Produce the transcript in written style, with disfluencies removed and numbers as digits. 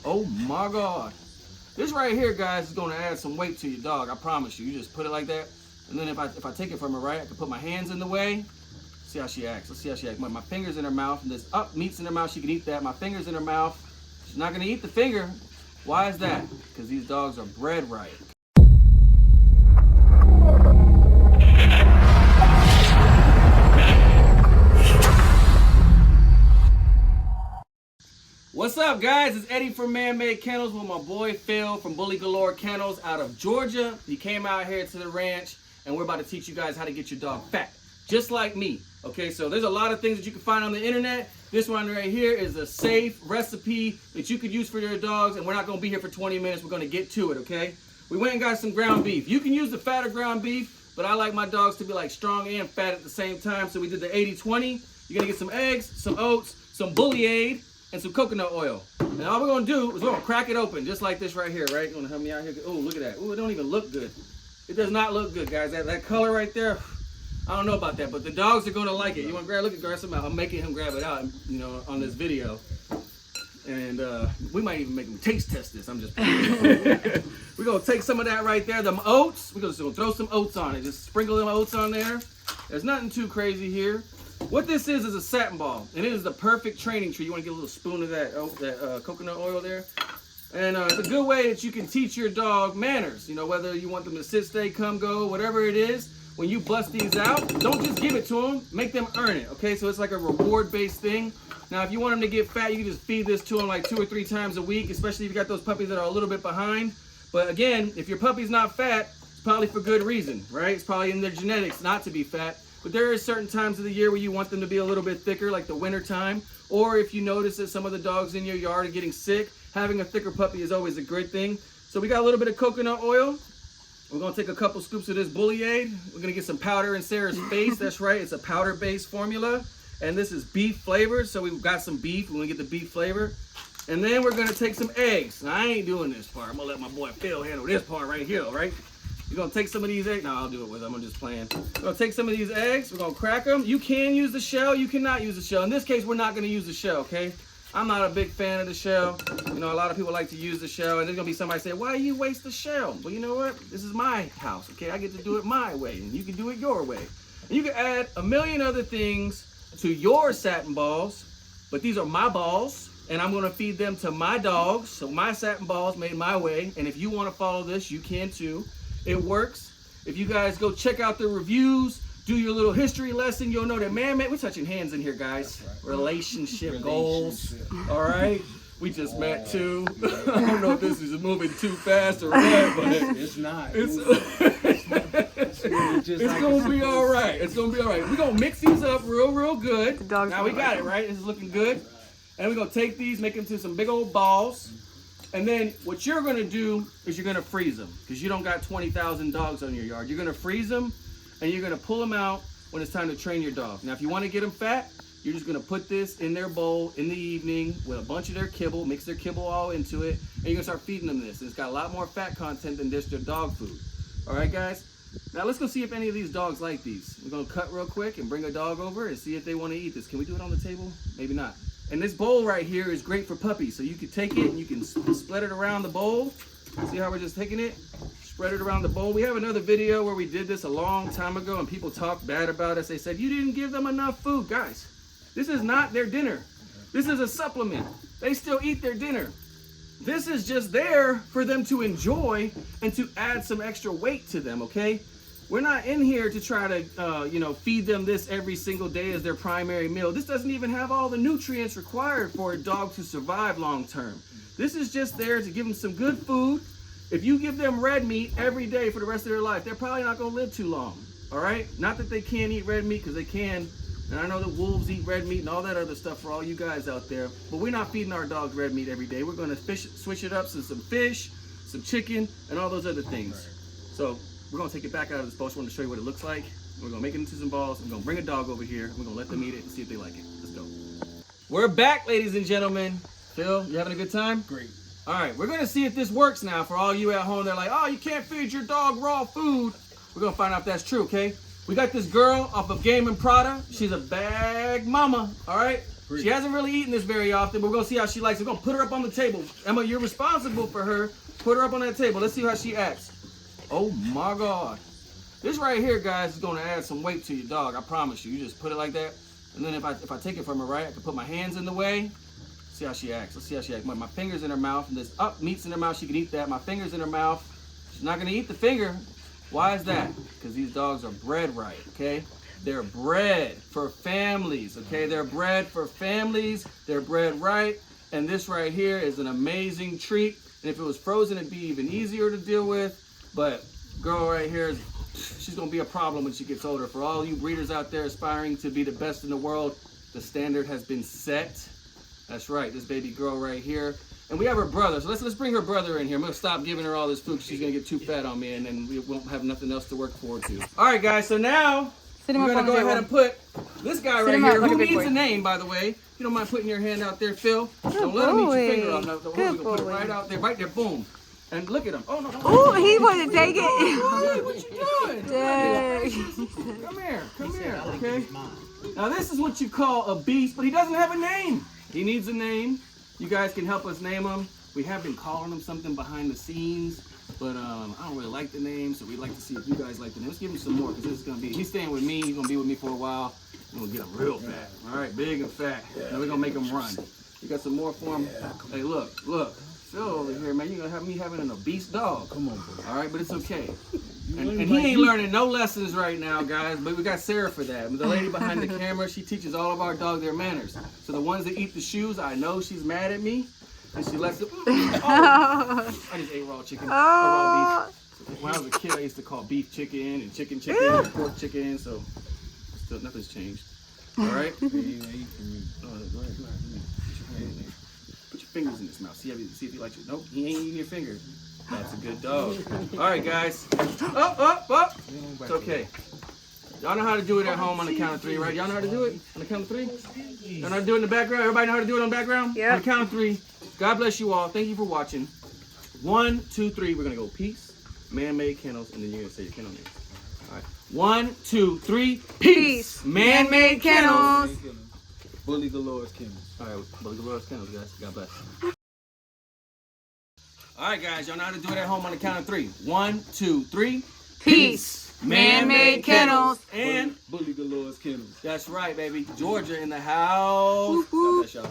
Oh my God. This right here, guys, is gonna add some weight to your dog, I promise you. You just put it like that. And then if I take it from her, right, I can put my hands in the way. See how she acts. Let's see how she acts. My fingers in her mouth, and this meat's in her mouth, she can eat that. My fingers in her mouth. She's not gonna eat the finger. Why is that? Because these dogs are bred right. What's up, guys? It's Eddie from ManMade Kennels with my boy Phil from bullyade Kennels out of Georgia. He came out here to the ranch, and we're about to teach you guys how to get your dog fat, just like me. Okay, so there's a lot of things that you can find on the internet. This one right here is a safe recipe that you could use for your dogs, and we're not gonna be here for 20 minutes. We're gonna get to it, okay? We went and got some ground beef. You can use the fatter ground beef, but I like my dogs to be like strong and fat at the same time, so we did the 80-20. You're gonna get some eggs, some oats, some bullyade, and some coconut oil. And all we're gonna do is we're gonna crack it open, just like this right here, right? You wanna help me out here? Oh, look at that. Oh, it don't even look good. It does not look good, guys. That color right there, I don't know about that, but the dogs are gonna like it. You wanna grab some out? I'm making him grab it out, you know, on this video. And we might even make him taste test this. I'm just playing. We're gonna take some of that right there, them oats. We're just gonna throw some oats on it. Just sprinkle them oats on there. There's nothing too crazy here. What this is a satin ball, and it is the perfect training tree. You want to get a little spoon of that coconut oil there, and it's a good way that you can teach your dog manners. You know, whether you want them to sit, stay, come, go, whatever it is. When you bust these out, don't just give it to them. Make them earn it. Okay, so it's like a reward-based thing. Now, if you want them to get fat, you can just feed this to them like 2 or 3 times a week, especially if you got those puppies that are a little bit behind. But again, if your puppy's not fat, it's probably for good reason, right? It's probably in their genetics not to be fat. But there are certain times of the year where you want them to be a little bit thicker, like the winter time. Or if you notice that some of the dogs in your yard are getting sick, having a thicker puppy is always a great thing. So we got a little bit of coconut oil. We're gonna take a couple scoops of this bullyade. We're gonna get some powder in Sarah's face. That's right, it's a powder-based formula. And this is beef flavored, so we've got some beef. We're gonna get the beef flavor. And then we're gonna take some eggs. Now, I ain't doing this part. I'm gonna let my boy Phil handle this part right here, right? You're gonna take some of these eggs. No, I'll do it with them. I'm just playing. We're gonna take some of these eggs. We're gonna crack them. You can use the shell. You cannot use the shell. In this case, we're not gonna use the shell, okay? I'm not a big fan of the shell. You know, a lot of people like to use the shell, and there's gonna be somebody say, why you waste the shell? Well, you know what? This is my house, okay? I get to do it my way, and you can do it your way. And you can add a million other things to your satin balls, but these are my balls, and I'm gonna feed them to my dogs. So my satin balls made my way, and if you wanna follow this, you can too. It works. If you guys go check out the reviews, do your little history lesson, you'll know that ManMade, we're touching hands in here, guys. Right. Relationship goals, all right? We just met too. I don't know if this is moving too fast or what, but it's not. It's gonna be all right. It's gonna be all right. We're gonna mix these up real good. Now we got it, right? This is looking good. And we're gonna take these, make them to some big old balls. And then what you're gonna do is you're gonna freeze them, because you don't got 20,000 dogs on your yard. You're gonna freeze them, and you're gonna pull them out when it's time to train your dog. Now, if you wanna get them fat, you're just gonna put this in their bowl in the evening with a bunch of their kibble, mix their kibble all into it, and you're gonna start feeding them this. And it's got a lot more fat content than just their dog food. All right, guys? Now let's go see if any of these dogs like these. We're gonna cut real quick and bring a dog over and see if they wanna eat this. Can we do it on the table? Maybe not. And this bowl right here is great for puppies. So you can take it and you can spread it around the bowl. See how we're just taking it? Spread it around the bowl. We have another video where we did this a long time ago and people talked bad about us. They said, you didn't give them enough food. Guys, this is not their dinner. This is a supplement. They still eat their dinner. This is just there for them to enjoy and to add some extra weight to them, okay? We're not in here to try to, you know, feed them this every single day as their primary meal. This doesn't even have all the nutrients required for a dog to survive long term. This is just there to give them some good food. If you give them red meat every day for the rest of their life, they're probably not gonna live too long, all right? Not that they can't eat red meat, because they can. And I know that wolves eat red meat and all that other stuff for all you guys out there, but we're not feeding our dogs red meat every day. We're gonna switch it up to some fish, some chicken, and all those other things. So we're gonna take it back out of this bowl. I just want to show you what it looks like. We're gonna make it into some balls. I'm gonna bring a dog over here. We're gonna let them eat it and see if they like it. Let's go. We're back, ladies and gentlemen. Phil, you having a good time? Great. All right, we're gonna see if this works now. For all you at home, they're like, oh, you can't feed your dog raw food. We're gonna find out if that's true, okay? We got this girl off of Game and Prada. She's a bag mama, all right? She hasn't really eaten this very often, but we're gonna see how she likes it. We're gonna put her up on the table. Emma, you're responsible for her. Put her up on that table. Let's see how she acts. Oh my God. This right here, guys, is gonna add some weight to your dog. I promise you. You just put it like that. And then if I take it from her, right, I can put my hands in the way. See how she acts. Let's see how she acts. My fingers in her mouth, and this meat's in her mouth. She can eat that. My fingers in her mouth. She's not gonna eat the finger. Why is that? Because these dogs are bred right, okay? They're bred for families, okay? They're bred for families. They're bred right. And this right here is an amazing treat. And if it was frozen, it'd be even easier to deal with. But girl right here, she's gonna be a problem when she gets older. For all you breeders out there aspiring to be the best in the world, the standard has been set. That's right, this baby girl right here. And we have her brother, so let's bring her brother in here. I'm gonna stop giving her all this food because she's gonna get too fat on me, and then we won't have nothing else to work forward to. All right, guys, so now we're gonna go ahead and put this guy right here, who needs a name, by the way. You don't mind putting your hand out there, Phil? Don't let him eat your finger off. No, we're gonna put it right out there, right there, boom. And look at him. Oh, no. Oh, he wouldn't take it. What you doing? Come here, okay? Now, this is what you call a beast, but he doesn't have a name. He needs a name. You guys can help us name him. We have been calling him something behind the scenes, but I don't really like the name, so we'd like to see if you guys like the name. Let's give him some more, because this is going to be, he's staying with me. He's going to be with me for a while. We're going to get him real fat. All right, big and fat. Now we're going to make him run. You got some more for him? Hey, look. Phil over here, man. You're going to have me having an obese dog. Come on, bro. All right, but it's okay. And he ain't learning no lessons right now, guys, but we got Sarah for that. The lady behind the camera, she teaches all of our dogs their manners. So the ones that eat the shoes, I know she's mad at me, and she lets them. I just ate raw chicken, raw beef. When I was a kid, I used to call beef chicken and chicken and pork chicken, so still nothing's changed. All right? Go ahead. Put your fingers in his mouth. See if he likes it. Nope, he ain't eating your fingers. That's a good dog. All right, guys. Up. It's okay. Y'all know how to do it at home on the count of 3, right? Y'all know how to do it on the count of 3? Y'all know how to do it in the background? Everybody know how to do it on the background? Yeah. On the count of 3. God bless you all. Thank you for watching. 1, 2, 3. We're going to go peace, ManMade Kennels, and then you're going to say your kennel name. All right. 1, 2, 3. Peace. ManMade Kennels. Bully Galore's Kennels. All right. Bully Galore's Kennels, guys. God bless. All right, guys, y'all know how to do it at home on the count of 3. 1, 2, 3. Peace. ManMade Kennels. And Bully Galore's Kennels. that's right, baby. Georgia in the house. God bless y'all.